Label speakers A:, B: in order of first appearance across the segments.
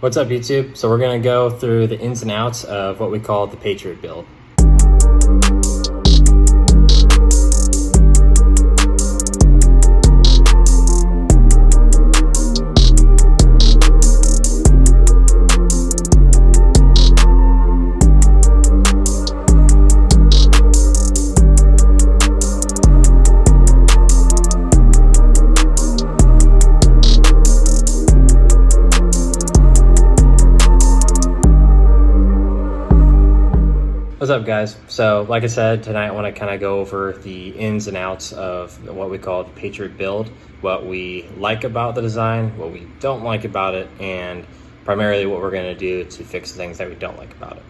A: What's up, YouTube? So we're gonna go through the ins and outs of what we call the Patriot build. What's up, guys? So like I said, tonight I want to kind of go over the ins and outs of what we call the Patriot build, what we like about the design, what we don't like about it, and primarily what we're going to do to fix the things that we don't like about it.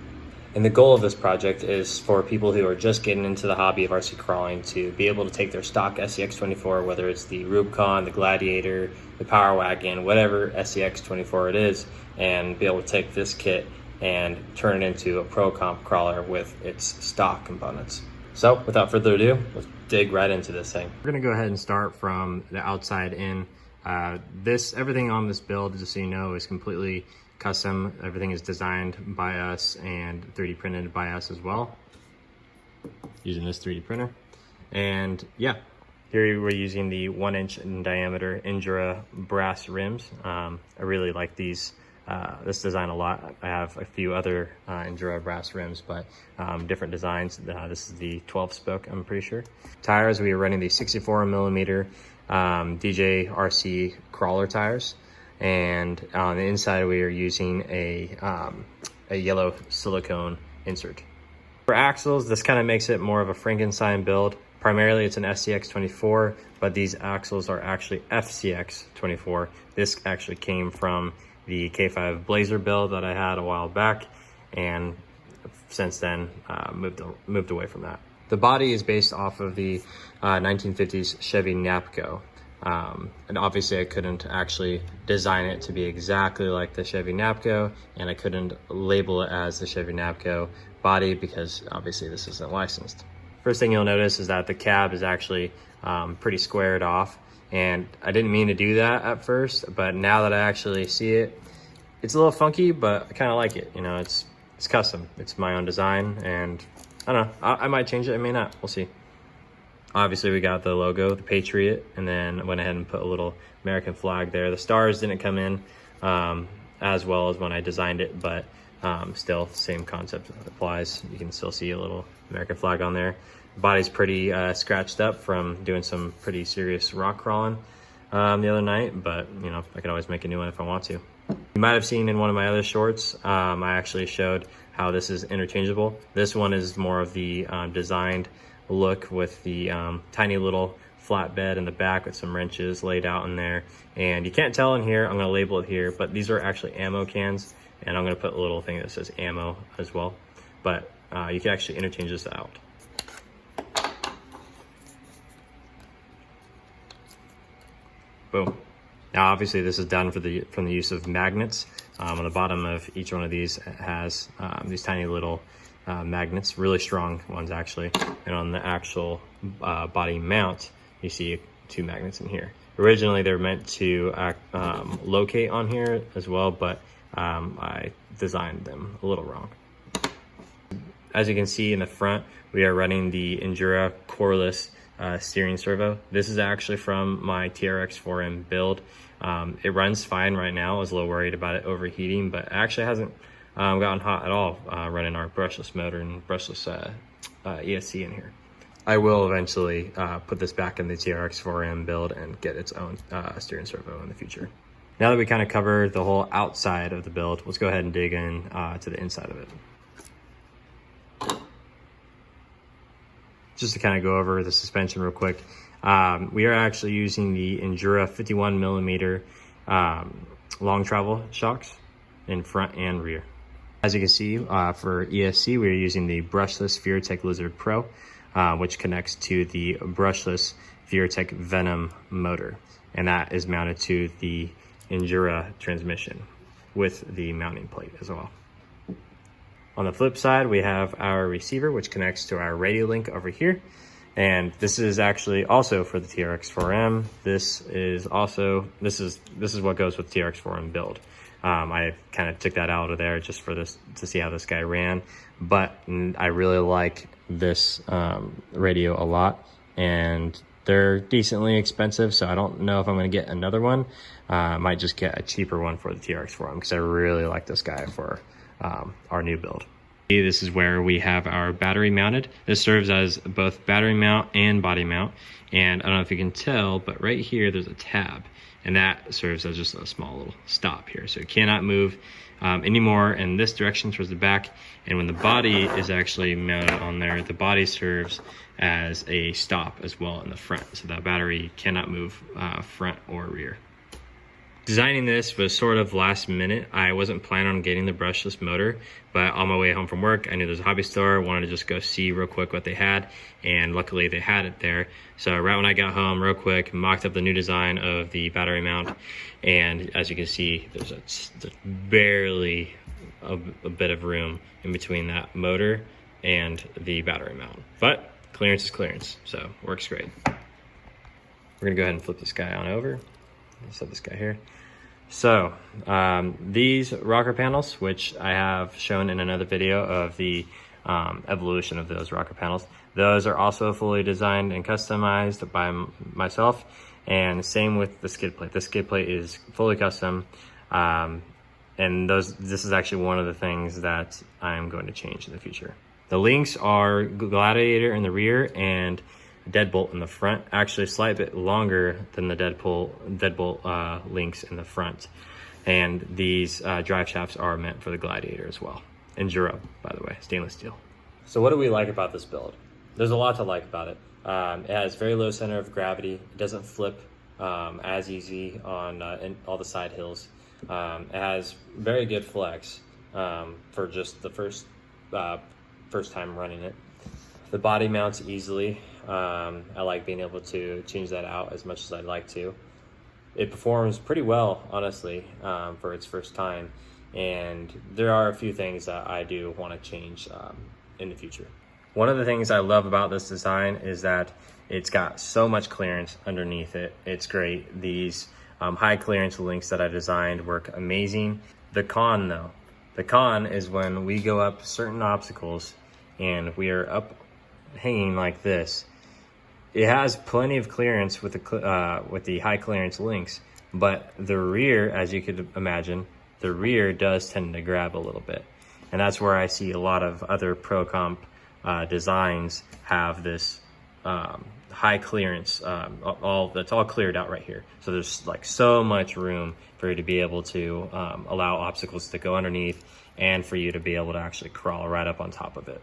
A: And the goal of this project is for people who are just getting into the hobby of RC crawling to be able to take their stock SCX24, whether it's the Rubicon, the Gladiator, the Power Wagon, whatever SCX24 it is, and be able to take this kit and turn it into a pro comp crawler with its stock components. So without further ado, let's dig right into this thing. We're gonna go ahead and start from the outside in. Everything on this build, just so you know, is completely custom. Everything is designed by us and 3D printed by us as well, using this 3D printer. And yeah, here we're using the 1-inch in diameter Endura brass rims. I really like this design a lot. I have a few other Endura brass rims, but different designs. This is the 12 spoke, I'm pretty sure. Tires, we are running the 64 millimeter DJ RC crawler tires. And on the inside, we are using a yellow silicone insert. For axles, this kind of makes it more of a Frankenstein build. Primarily, it's an SCX24, but these axles are actually FCX24. This actually came from the K5 Blazer build that I had a while back, and since then moved away from that. The body is based off of the 1950s Chevy Napco. And obviously I couldn't actually design it to be exactly like the Chevy Napco, and I couldn't label it as the Chevy Napco body because obviously this isn't licensed. First thing you'll notice is that the cab is actually pretty squared off, and I didn't mean to do that at first, but now that I actually see it, it's a little funky, but I kind of like it. You know, it's custom, it's my own design, and I don't know, I might change it, I may not, we'll see. Obviously, we got the logo, the Patriot, and then I went ahead and put a little American flag there. The stars didn't come in as well as when I designed it, but still, same concept applies. You can still see a little American flag on there. The body's pretty scratched up from doing some pretty serious rock crawling the other night, but you know, I could always make a new one if I want to. You might have seen in one of my other shorts, I actually showed how this is interchangeable. This one is more of the designed look with the tiny little flatbed in the back with some wrenches laid out in there. And you can't tell in here, I'm gonna label it here, but these are actually ammo cans, and I'm gonna put a little thing that says ammo as well. But you can actually interchange this out. Boom. Now obviously this is done from the use of magnets. On the bottom of each one of these has these tiny little magnets, really strong ones actually, and on the actual body mount you see 2 magnets in here. Originally they're meant to locate on here as well, but I designed them a little wrong. As you can see in the front, we are running the Endura coreless steering servo. This is actually from my TRX 4M build. It runs fine right now. I was a little worried about it overheating, but it actually hasn't gotten hot at all running our brushless motor and brushless ESC in here. I will eventually put this back in the TRX 4M build and get its own steering servo in the future. Now that we kind of covered the whole outside of the build, let's go ahead and dig in to the inside of it. Just to kind of go over the suspension real quick, we are actually using the Endura 51 millimeter long travel shocks in front and rear. As you can see, for ESC, we are using the brushless VeerTech Lizard Pro, which connects to the brushless VeerTech Venom motor, and that is mounted to the Endura transmission with the mounting plate as well. On the flip side, we have our receiver, which connects to our radio link over here. And this is actually also for the TRX 4M. This is what goes with TRX 4M build. I kind of took that out of there just for this to see how this guy ran, but I really like this radio a lot, and they're decently expensive, so I don't know if I'm going to get another one. I might just get a cheaper one for the TRX for him because I really like this guy for our new build. This is where we have our battery mounted. This serves as both battery mount and body mount. And I don't know if you can tell, but right here there's a tab, and that serves as just a small little stop here. So it cannot move anymore in this direction towards the back. And when the body is actually mounted on there, the body serves as a stop as well in the front. So that battery cannot move front or rear. Designing this was sort of last minute. I wasn't planning on getting the brushless motor, but on my way home from work, I knew there's a hobby store. I wanted to just go see real quick what they had, and luckily they had it there. So right when I got home, real quick, mocked up the new design of the battery mount, and as you can see, there's barely a bit of room in between that motor and the battery mount. But clearance is clearance, so works great. We're gonna go ahead and flip this guy on over. Let's set this guy here. So these rocker panels, which I have shown in another video of the evolution of those rocker panels, those are also fully designed and customized by myself, and same with the skid plate. The skid plate is fully custom, and this is actually one of the things that I'm going to change in the future. The links are Gladiator in the rear and deadbolt in the front, actually a slight bit longer than the deadbolt links in the front. And these drive shafts are meant for the Gladiator as well. And Duro, by the way, stainless steel. So what do we like about this build? There's a lot to like about it. It has very low center of gravity. It doesn't flip as easy on in all the side hills. It has very good flex for just the first time running it. The body mounts easily. I like being able to change that out as much as I'd like to. It performs pretty well, honestly, for its first time. And there are a few things that I do want to change in the future. One of the things I love about this design is that it's got so much clearance underneath it. It's great. These high clearance links that I designed work amazing. The con though, the con is when we go up certain obstacles and we are up hanging like this. It has plenty of clearance with the high clearance links, but the rear, as you could imagine, the rear does tend to grab a little bit. And that's where I see a lot of other pro comp designs have this high clearance, that's all cleared out right here. So there's like so much room for you to be able to allow obstacles to go underneath and for you to be able to actually crawl right up on top of it.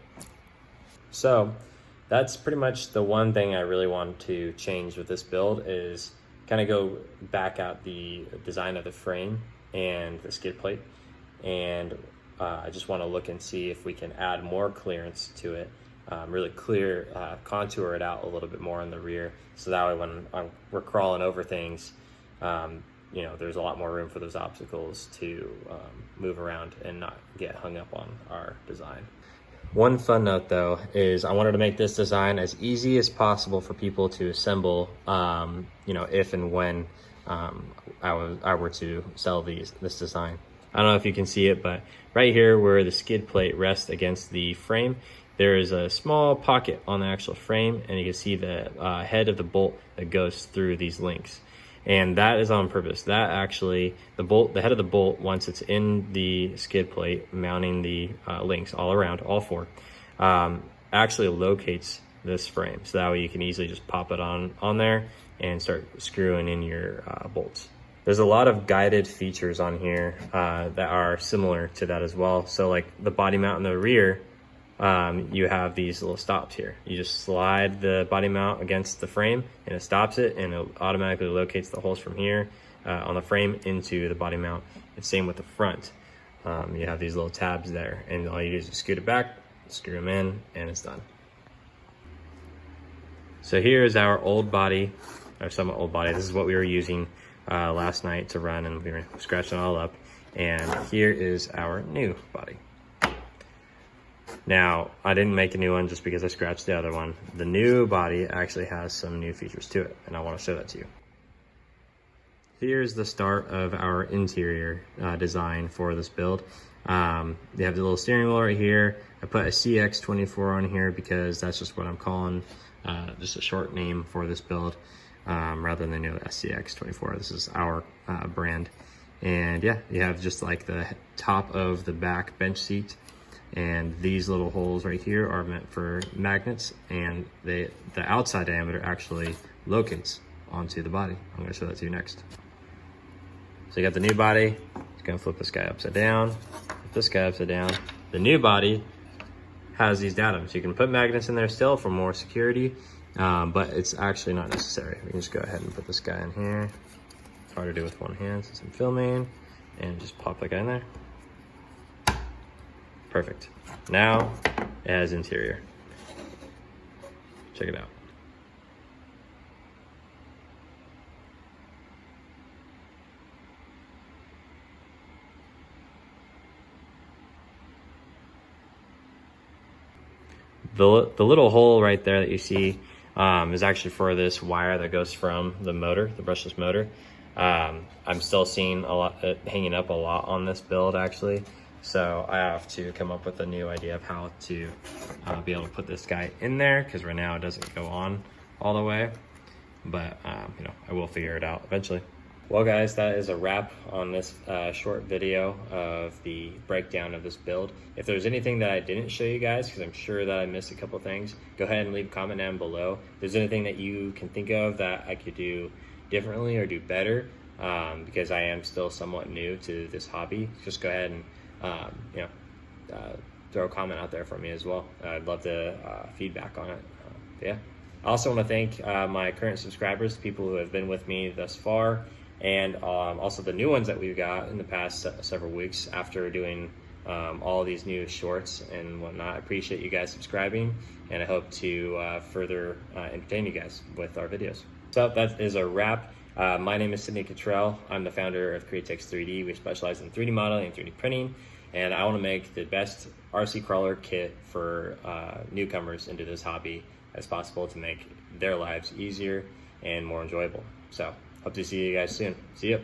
A: So that's pretty much the one thing I really want to change with this build, is kind of go back out the design of the frame and the skid plate. And I just want to look and see if we can add more clearance to it, really contour it out a little bit more in the rear. So that way when we're crawling over things, there's a lot more room for those obstacles to move around and not get hung up on our design. One fun note though is I wanted to make this design as easy as possible for people to assemble, if and when I were to sell this design. I don't know if you can see it, but right here where the skid plate rests against the frame, there is a small pocket on the actual frame, and you can see the head of the bolt that goes through these links. And that is on purpose. That actually, the head of the bolt, once it's in the skid plate, mounting the links all around, all four, actually locates this frame. So that way you can easily just pop it on there and start screwing in your bolts. There's a lot of guided features on here that are similar to that as well. So like the body mount in the rear, you have these little stops here. You just slide the body mount against the frame and it stops it, and it automatically locates the holes from here on the frame into the body mount. It's same with the front. You have these little tabs there, and all you do is just scoot it back, screw them in, and it's done. So here's our old body, or somewhat old body. This is what we were using last night to run, and we were scratching it all up. And here is our new body. Now, I didn't make a new one just because I scratched the other one. The new body actually has some new features to it, and I want to show that to you. here's the start of our interior design for this build. You have the little steering wheel right here. I put a CX24 on here because that's just what I'm calling, just a short name for this build, rather than the SCX24. This is our brand. And yeah, you have just like the top of the back bench seat, and these little holes right here are meant for magnets, and the outside diameter actually locates onto the body. I'm going to show that to you next. So you got the new body. It's going to flip this guy upside down, flip this guy upside down. The new body has these datums. You can put magnets in there still for more security, but it's actually not necessary. We can just go ahead and put this guy in here. It's hard to do with one hand since I'm filming, and just pop that guy in there. Perfect. Now it has interior. Check it out. The little hole right there that you see is actually for this wire that goes from the motor, the brushless motor. I'm still seeing a lot hanging up a lot on this build actually, so I have to come up with a new idea of how to be able to put this guy in there, because right now it doesn't go on all the way, but you know, I will figure it out eventually. Well guys, that is a wrap on this short video of the breakdown of this build. If there's anything that I didn't show you guys, because I'm sure that I missed a couple things, go ahead and leave a comment down below. If there's anything that you can think of that I could do differently or do better, because I am still somewhat new to this hobby, just go ahead and you know, throw a comment out there for me as well. I'd love to feedback on it. Yeah. I also want to thank my current subscribers, people who have been with me thus far, and also the new ones that we've got in the past several weeks after doing all these new shorts and whatnot. I appreciate you guys subscribing, and I hope to further entertain you guys with our videos. So that is a wrap. My name is Sidney Cottrell. I'm the founder of Createx 3D. We specialize in 3D modeling and 3D printing, and I want to make the best RC crawler kit for newcomers into this hobby as possible to make their lives easier and more enjoyable. So hope to see you guys soon. See ya.